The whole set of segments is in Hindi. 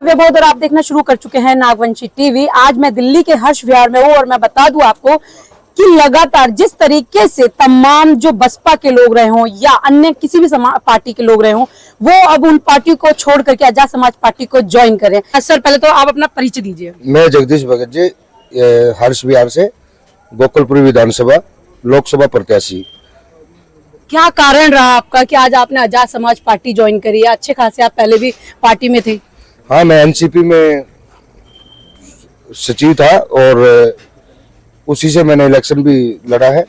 और आप देखना शुरू कर चुके हैं नागवंशी टीवी। आज मैं दिल्ली के हर्ष विहार में हूँ और मैं बता दूं आपको कि लगातार जिस तरीके से तमाम जो बसपा के लोग रहे हों या अन्य किसी भी पार्टी के लोग रहे हों, वो अब उन पार्टी को छोड़ करके आजाद समाज पार्टी को ज्वाइन करें। सर, पहले तो आप अपना परिचय दीजिए। मैं जगदीश भगत जी, हर्ष विहार से गोकुलपुरी विधानसभा लोकसभा प्रत्याशी। क्या कारण रहा आपका कि आज आपने आजाद समाज पार्टी ज्वाइन करी है? अच्छे खासे आप पहले भी पार्टी में थे। हाँ, मैं एनसीपी में सचिव था और उसी से मैंने इलेक्शन भी लड़ा है,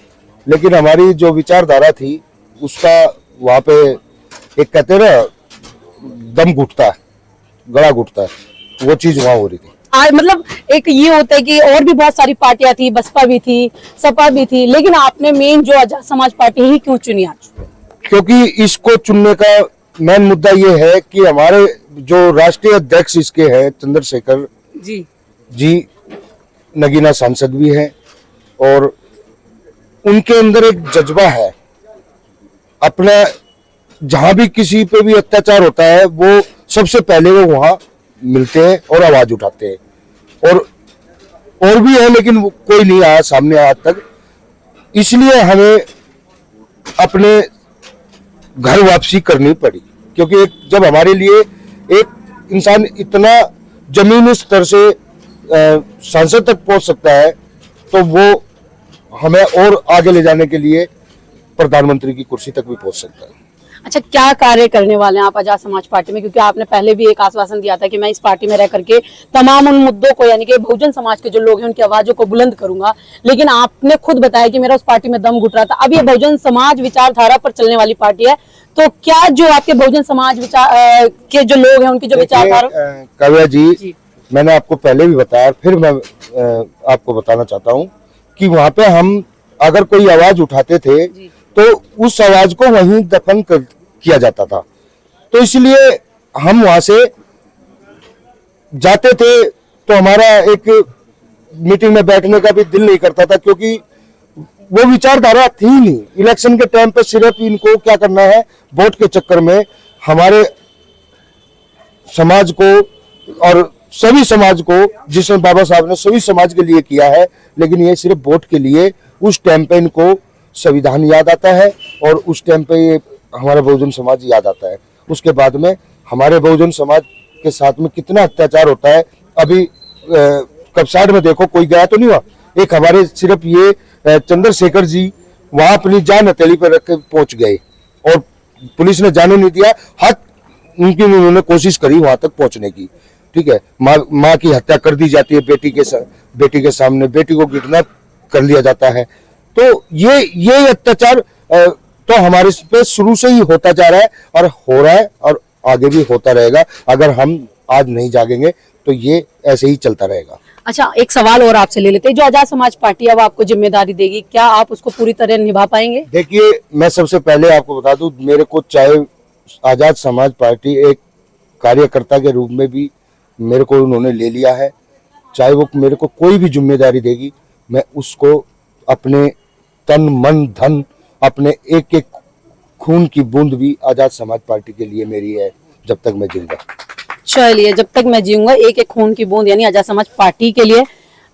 लेकिन हमारी जो विचारधारा थी उसका वहाँ पे एक कहते हैं ना, दम घुटता है, गला घुटता है, वो चीज वहाँ हो रही थी। मतलब एक ये होता है कि और भी बहुत सारी पार्टियां थी, बसपा भी थी, सपा भी थी, लेकिन आपने मेन जो आजाद समाज पार्टी ही क्यों चुनी आज? क्योंकि इसको चुनने का मेन मुद्दा ये है कि हमारे जो राष्ट्रीय अध्यक्ष इसके हैं चंद्रशेखर जी नगीना सांसद भी हैं और उनके अंदर एक जज्बा है। अपना जहां भी किसी पे भी अत्याचार होता है वो सबसे पहले वो वहां मिलते हैं और आवाज उठाते हैं, और भी है लेकिन कोई नहीं आया सामने आज तक। इसलिए हमें अपने घर वापसी करनी पड़ी, क्योंकि जब हमारे लिए एक इंसान इतना जमीनी स्तर से सांसद तक पहुंच सकता है तो वो हमें और आगे ले जाने के लिए प्रधानमंत्री की कुर्सी तक भी पहुंच सकता है। अच्छा, क्या कार्य करने वाले हैं आप आजाद समाज पार्टी में? क्योंकि आपने पहले भी एक आश्वासन दिया था कि मैं इस पार्टी में रह करके तमाम उन मुद्दों को, यानी कि बहुजन समाज के जो लोग हैं उनकी आवाजों को बुलंद करूंगा, लेकिन आपने खुद बताया कि मेरा उस पार्टी में दम घुट रहा था। अब ये बहुजन समाज विचारधारा पर चलने वाली पार्टी है, तो क्या जो आपके बहुजन समाज विचार के जो लोग हैं उनकी जो विचारधारा? काव्या जी, मैंने आपको पहले भी बताया, फिर मैं आपको बताना चाहता हूँ कि वहाँ पे हम अगर कोई आवाज उठाते थे तो उस आवाज को वहीं दफन किया जाता था। तो इसलिए हम वहां से जाते थे तो हमारा एक मीटिंग में बैठने का भी दिल नहीं करता था, क्योंकि वो विचारधारा थी नहीं। इलेक्शन के टाइम पे सिर्फ इनको क्या करना है, वोट के चक्कर में हमारे समाज को और सभी समाज को, जिसमें बाबा साहब ने सभी समाज के लिए किया है, लेकिन ये सिर्फ वोट के लिए। उस टाइम पे इनको संविधान याद आता है और उस टाइम पे ये हमारा बहुजन समाज याद आता है। उसके बाद में हमारे बहुजन समाज के साथ में कितना अत्याचार होता है। अभी कपसाड़ में देखो, कोई गया तो नहीं हुआ। एक हमारे सिर्फ ये चंद्रशेखर जी वहां अपनी जान हथेली पर रख के पहुंच गए और पुलिस ने जाने नहीं दिया। हद उनकी उन्होंने कोशिश करी वहां तक पहुंचने की, ठीक है। माँ की हत्या कर दी जाती है बेटी के सामने, बेटी को किडनैप कर लिया जाता है। तो ये अत्याचार तो हमारे पे शुरू से ही होता जा रहा है और हो रहा है और आगे भी होता रहेगा। अगर हम आज नहीं जागेंगे तो ये ऐसे ही चलता रहेगा। अच्छा, एक सवाल और आपसे ले लेते हैं। जो आजाद समाज पार्टी अब आपको जिम्मेदारी देगी, क्या आप उसको पूरी तरह निभा पाएंगे? देखिए, मैं सबसे पहले आपको बता दूं, मेरे को चाहे आजाद समाज पार्टी एक कार्यकर्ता के रूप में भी मेरे को उन्होंने ले लिया है, चाहे वो मेरे को कोई भी जिम्मेदारी देगी, मैं उसको अपने तन मन धन, अपने एक एक खून की बूंद भी आजाद समाज पार्टी के लिए मेरी है, जब तक मैं जीऊंगा। चलिए, जब तक मैं जीऊंगा एक एक खून की बूंद, यानी आजाद समाज पार्टी के लिए।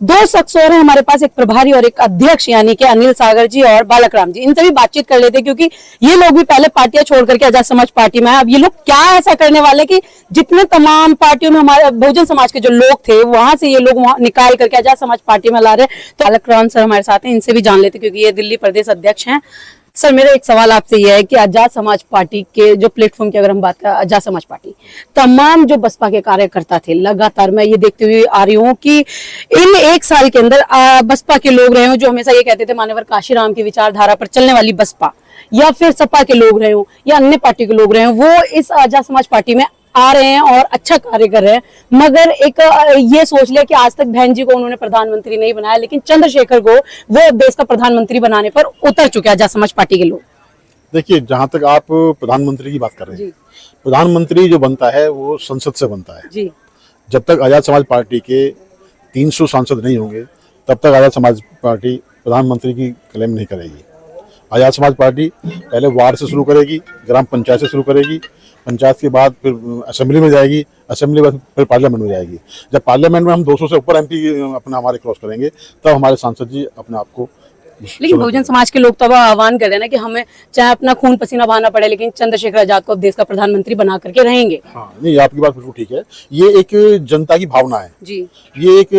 दो शख्स और हैं हमारे पास, एक प्रभारी और एक अध्यक्ष, यानी कि अनिल सागर जी और बालक राम जी। इनसे भी बातचीत कर लेते, क्योंकि ये लोग भी पहले पार्टियां छोड़ करके आजाद समाज पार्टी में है। अब ये लोग क्या ऐसा करने वाले कि जितने तमाम पार्टियों में हमारे बहुजन समाज के जो लोग थे वहां से ये लोग वहां निकाल करके आजाद समाज पार्टी में ला रहे। तो बालक राम सर हमारे साथ हैं, इनसे भी जान लेते, क्योंकि ये दिल्ली प्रदेश अध्यक्ष हैं। सर, मेरा एक सवाल आपसे यह है कि आजाद समाज पार्टी के जो प्लेटफॉर्म की अगर हम बात करें, आजाद समाज पार्टी तमाम जो बसपा के कार्यकर्ता थे, लगातार मैं ये देखते हुए आ रही हूँ कि इन एक साल के अंदर बसपा के लोग रहे हो जो हमेशा ये कहते थे मान्यवर काशीराम की विचारधारा पर चलने वाली बसपा, या फिर सपा के लोग रहे हो या अन्य पार्टी के लोग रहे हो, वो इस आजाद समाज पार्टी में आ रहे हैं और अच्छा कार्य कर रहे हैं। मगर एक ये सोच लिया कि आज तक बहन जी को उन्होंने प्रधानमंत्री नहीं बनाया, लेकिन चंद्रशेखर को वो देश का प्रधानमंत्री बनाने पर उतर चुके हैं आजाद समाज पार्टी के लोग। देखिए, जहां तक आप प्रधानमंत्री की बात कर रहे हैं, प्रधानमंत्री जो बनता है वो संसद से बनता है जी। जब तक आजाद समाज पार्टी के 300 सांसद नहीं होंगे तब तक आजाद समाज पार्टी प्रधानमंत्री की क्लेम नहीं करेगी। आजाद समाज पार्टी पहले वार्ड से शुरू करेगी, ग्राम पंचायत से शुरू करेगी, पंचायत के बाद फिर असेंबली में जाएगी, असेंबली के बाद फिर पार्लियामेंट में जाएगी। जब पार्लियामेंट में हम 200 से ऊपर एमपी अपना हमारे क्रॉस करेंगे तब हमारे सांसद जी अपने आप को। लेकिन बहुजन समाज के लोग तो अब आह्वान कर रहे हैं ना कि हमें चाहे अपना खून पसीना बहाना पड़े लेकिन चंद्रशेखर आजाद को अब देश का प्रधानमंत्री बना करके रहेंगे। हाँ, नहीं आपकी बात बिल्कुल ठीक है। ये एक जनता की भावना है जी, ये एक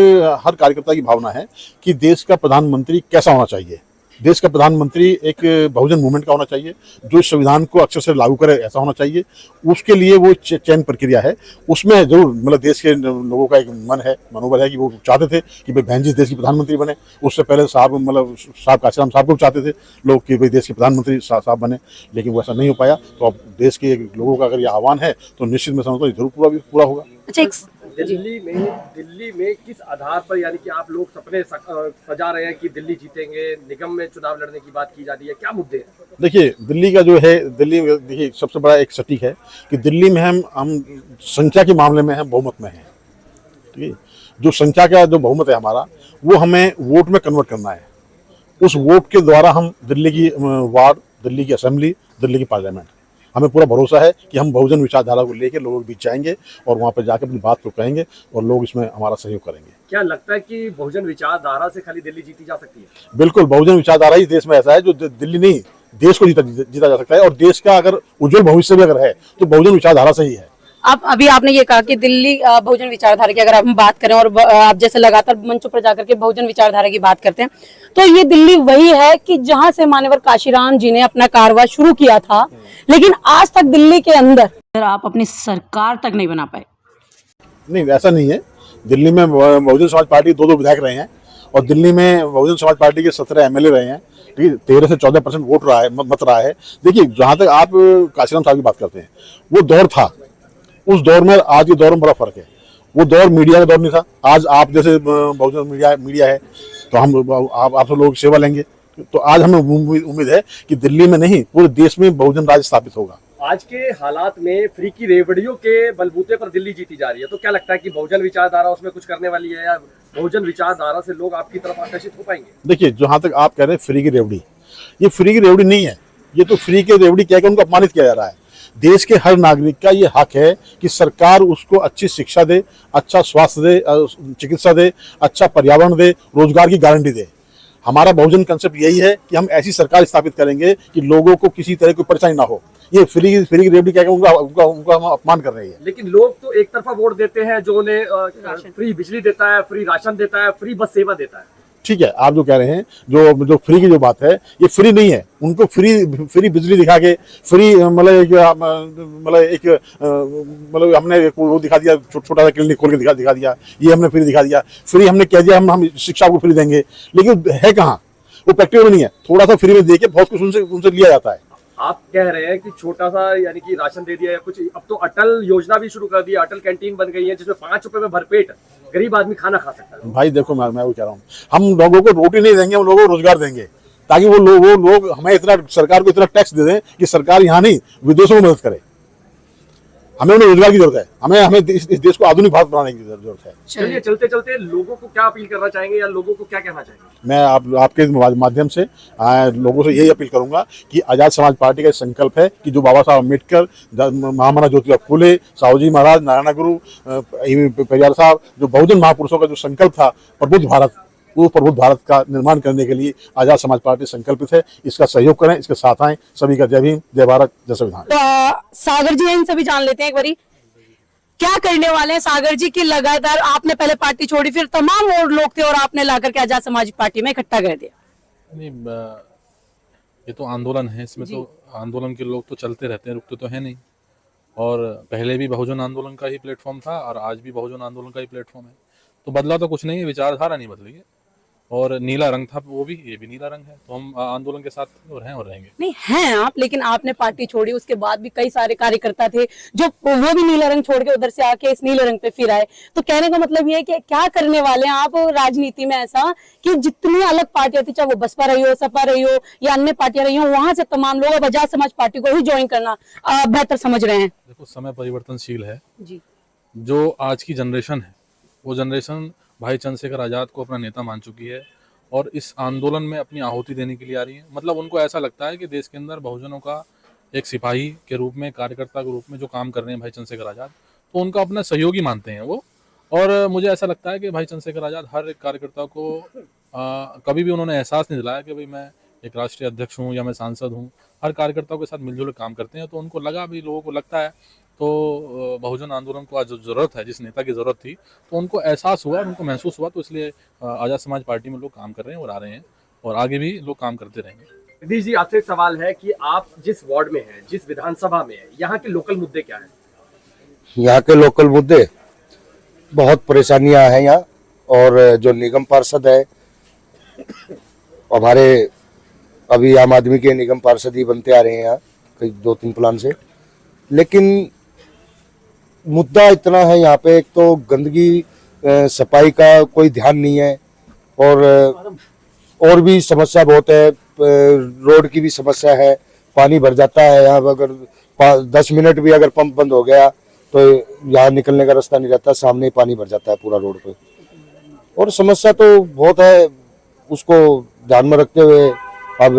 हर कार्यकर्ता की भावना है कि देश का प्रधानमंत्री कैसा होना चाहिए। देश का प्रधानमंत्री एक बहुजन मूवमेंट का होना चाहिए, जो संविधान को अक्षर से लागू करे ऐसा होना चाहिए। उसके लिए वो चयन प्रक्रिया है, उसमें जरूर मतलब देश के लोगों का एक मनोबल है कि वो चाहते थे कि भाई बहन जी देश की प्रधानमंत्री बने। उससे पहले साहब मतलब साहब काशीराम साहब को चाहते थे लोग कि भाई देश के प्रधानमंत्री साहब बने, लेकिन वैसा नहीं हो पाया। तो अब देश के लोगों का अगर ये आह्वान है तो निश्चित में समझता हूँ जरूर पूरा होगा। अच्छा दिल्ली में किस आधार पर यानी कि आप लोग सपने सजा रहे हैं कि दिल्ली जीतेंगे, निगम में चुनाव लड़ने की बात की जा रही है, क्या मुद्दे हैं? देखिए दिल्ली का जो है, दिल्ली देखिए सबसे बड़ा एक सटीक है कि दिल्ली में हम संख्या के मामले में हम बहुमत में हैं। ठीक है, जो संख्या का जो बहुमत है हमारा वो हमें वोट में कन्वर्ट करना है। उस वोट के द्वारा हम दिल्ली की वार्ड, दिल्ली की असेंबली, दिल्ली की पार्लियामेंट, हमें पूरा भरोसा है कि हम बहुजन विचारधारा को लेकर लोगों के बीच जाएंगे और वहाँ पर जाकर अपनी बात को कहेंगे और लोग इसमें हमारा सहयोग करेंगे। क्या लगता है कि बहुजन विचारधारा से खाली दिल्ली जीती जा सकती है? बिल्कुल, बहुजन विचारधारा ही देश में ऐसा है जो दिल्ली नहीं देश को जीता जा सकता है। और देश का अगर उज्जवल भविष्य भी अगर है तो बहुजन विचारधारा से ही है। आप अभी आपने ये कहा कि दिल्ली बहुजन विचारधारा की अगर हम बात करें और आप जैसे लगातार मंचों पर जाकर के बहुजन विचारधारा की बात करते हैं, तो ये दिल्ली वही है कि जहां से मान्यवर काशीराम जी ने अपना कारवां शुरू किया था, लेकिन आज तक दिल्ली के अंदर आप अपनी सरकार तक नहीं बना पाए। नहीं, ऐसा नहीं है। दिल्ली में बहुजन समाज पार्टी 2 विधायक रहे हैं और दिल्ली में बहुजन समाज पार्टी के 17 एमएलए रहे हैं। ठीक है, 13 से 14% वोट रहा है, मत रहा है। देखिए जहां तक आप काशीराम साहब की बात करते हैं, वो दौर था, उस दौर में आज के दौर में बड़ा फर्क है। वो दौर मीडिया का दौर नहीं था। आज आप जैसे बहुजन मीडिया है तो हम आप सब लोगों की सेवा लेंगे। तो आज हमें उम्मीद है कि दिल्ली में नहीं पूरे देश में बहुजन राज स्थापित होगा। आज के हालात में फ्री की रेवड़ियों के बलबूते पर दिल्ली जीती जा रही है, तो क्या लगता है कि बहुजन विचारधारा उसमें कुछ करने वाली है या बहुजन विचारधारा से लोग आपकी तरफ आकर्षित हो पाएंगे? देखिए जहां तक आप कह रहे हैं फ्री की रेवड़ी, ये फ्री की रेवड़ी नहीं है। ये तो फ्री की रेवड़ी कहकर उनको अपमानित किया जा रहा है। देश के हर नागरिक का ये हक है कि सरकार उसको अच्छी शिक्षा दे, अच्छा स्वास्थ्य दे, चिकित्सा दे, अच्छा पर्यावरण दे, रोजगार की गारंटी दे। हमारा बहुजन कंसेप्ट यही है कि हम ऐसी सरकार स्थापित करेंगे कि लोगों को किसी तरह की परेशानी ना हो। ये फ्री की रेवड़ी क्या उनका हम अपमान कर रहे हैं। लेकिन लोग तो एक तरफा वोट देते हैं जो उन्हें फ्री बिजली देता है, फ्री राशन देता है, फ्री बस सेवा देता है। ठीक है, आप जो कह रहे हैं जो फ्री की जो बात है, ये फ्री नहीं है। उनको फ्री बिजली दिखा के फ्री मतलब हमने वो दिखा दिया, छोटा सा क्लिनिक खोल के दिखा दिया, ये हमने फ्री दिखा दिया। फ्री हमने कह दिया हम शिक्षा को फ्री देंगे, लेकिन है कहाँ? वो प्रैक्टिकल नहीं है। थोड़ा सा फ्री में दे के बहुत कुछ उनसे लिया जाता है। आप कह रहे हैं कि छोटा सा यानी कि राशन दे दिया या कुछ, अब तो अटल योजना भी शुरू कर दी, अटल कैंटीन बन गई है जिसमें 5 रुपए में भरपेट गरीब आदमी खाना खा सकता है। भाई देखो मैं वो कह रहा हूँ, हम लोगों को रोटी नहीं देंगे, हम लोगों को रोजगार देंगे, ताकि वो लोग हमें इतना, सरकार को इतना टैक्स दे दें कि सरकार यहाँ नहीं विदेशों में मदद करे। हमें उन्हें रोजगार की जरूरत है, हमें इस देश को आधुनिक भारत बनाने की जरूरत है। चलिए चलते चलते लोगों को क्या अपील करना चाहेंगे या लोगों को क्या कहना चाहेंगे? मैं आपके माध्यम से लोगों से यही अपील करूंगा कि आजाद समाज पार्टी का संकल्प है कि जो बाबा साहब अम्बेडकर, महामना ज्योतिबा फुले, साहू जी महाराज, नारायण गुरु, पेरियार साहब, जो बहुजन महापुरुषों का जो संकल्प था प्रबुद्ध भारत, वो प्रबुद्ध भारत का निर्माण करने के लिए आजाद समाज पार्टी संकल्पित है। इसका सहयोग करें, इसके साथ आए। सभी का जय भीम, जय भारत, जय संविधान। तो सागर जी इन सभी जान लेते हैं एक बारी क्या करने वाले हैं सागर जी की। लगातार आपने पहले पार्टी छोड़ी, फिर तमाम और लोग थे और आपने लाकर के आजाद समाज पार्टी में इकट्ठा कर दिया। नहीं, ये तो आंदोलन है, इसमें तो आंदोलन के लोग तो चलते रहते हैं, रुकते तो है नहीं। और पहले भी बहुजन आंदोलन का ही प्लेटफॉर्म था और आज भी बहुजन आंदोलन का ही प्लेटफॉर्म है। तो बदला तो कुछ नहीं है, विचारधारा नहीं बदली है। और नीला रंग था वो भी, ये भी नीला रंग है। तो हम आंदोलन के साथ और हैं और रहेंगे। नहीं हैं आप, लेकिन आपने पार्टी छोड़ी, उसके बाद भी कई सारे कार्यकर्ता थे जो वो भी नीला रंग छोड़ के उधर से आके इस नीले रंग पे फिर आए। तो कहने का मतलब ये है कि क्या करने वाले हैं आप राजनीति में ऐसा कि जितनी अलग पार्टियां थी, चाहे वो बसपा रही हो, सपा रही हो या अन्य पार्टियां रही हो, वहां से तमाम लोग अब आजाद समाज पार्टी को ही ज्वाइन करना बेहतर समझ रहे हैं। देखो समय परिवर्तनशील है जी। जो आज की जनरेशन है वो जनरेशन भाई चंद्रशेखर आजाद को अपना नेता मान चुकी है और इस आंदोलन में अपनी आहुति देने के लिए आ रही है। मतलब उनको ऐसा लगता है कि देश के अंदर बहुजनों का एक सिपाही के रूप में, कार्यकर्ता के रूप में जो काम कर रहे हैं भाई चंद्रशेखर आज़ाद, तो उनका अपना सहयोगी मानते हैं वो। और मुझे ऐसा लगता है कि भाई चंद्रशेखर आज़ाद हर एक कार्यकर्ता को कभी भी उन्होंने एहसास नहीं दिलाया कि भाई मैं एक राष्ट्रीय अध्यक्ष हूँ या मैं सांसद हूँ। हर कार्यकर्ताओं के साथ मिलजुल के काम करते हैं, तो उनको लगा भी, लोगों को लगता है, तो बहुजन आंदोलन को आज जो ज़रूरत है, जिस नेता की ज़रूरत थी, तो उनको एहसास हुआ, उनको महसूस हुआ, तो इसलिए आज़ाद समाज पार्टी में लोग काम कर रहे हैं और आ रहे हैं, और आगे भी लोग काम करते रहेंगे। जगदीश जी, आपसे एक सवाल है कि आप जिस वार्ड में हैं, जिस विधानसभा में है, यहाँ के लोकल मुद्दे क्या हैं? यहाँ के लोकल मुद्दे, बहुत परेशानियां हैं यहाँ। और जो निगम पार्षद है, हमारे अभी आम आदमी के निगम पार्षद ही बनते आ रहे हैं यहाँ कई 2-3 प्लान से, लेकिन मुद्दा इतना है यहाँ पे, एक तो गंदगी, सफाई का कोई ध्यान नहीं है, और भी समस्या बहुत है। रोड की भी समस्या है, पानी भर जाता है यहाँ, अगर 10 मिनट भी अगर पंप बंद हो गया तो यहाँ निकलने का रास्ता नहीं रहता, सामने ही पानी भर जाता है पूरा रोड पे। और समस्या तो बहुत है, उसको ध्यान में रखते हुए अब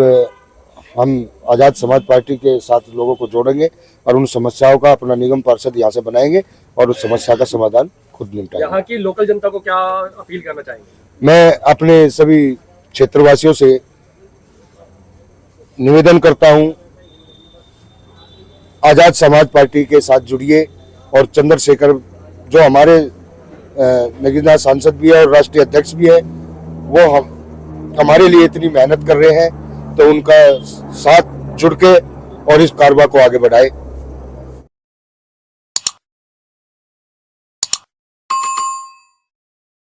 हम आज़ाद समाज पार्टी के साथ लोगों को जोड़ेंगे और उन समस्याओं का अपना निगम पार्षद यहाँ से बनाएंगे और उस समस्या का समाधान खुद निपटाएंगे। यहाँ की लोकल जनता को क्या अपील करना चाहेंगे? मैं अपने सभी क्षेत्रवासियों से निवेदन करता हूं, आज़ाद समाज पार्टी के साथ जुड़िए, और चंद्रशेखर जो हमारे नगीना सांसद भी है और राष्ट्रीय अध्यक्ष भी है, वो हमारे लिए इतनी मेहनत कर रहे हैं, तो उनका साथ जुड़ के और इस कारवा को आगे बढ़ाए।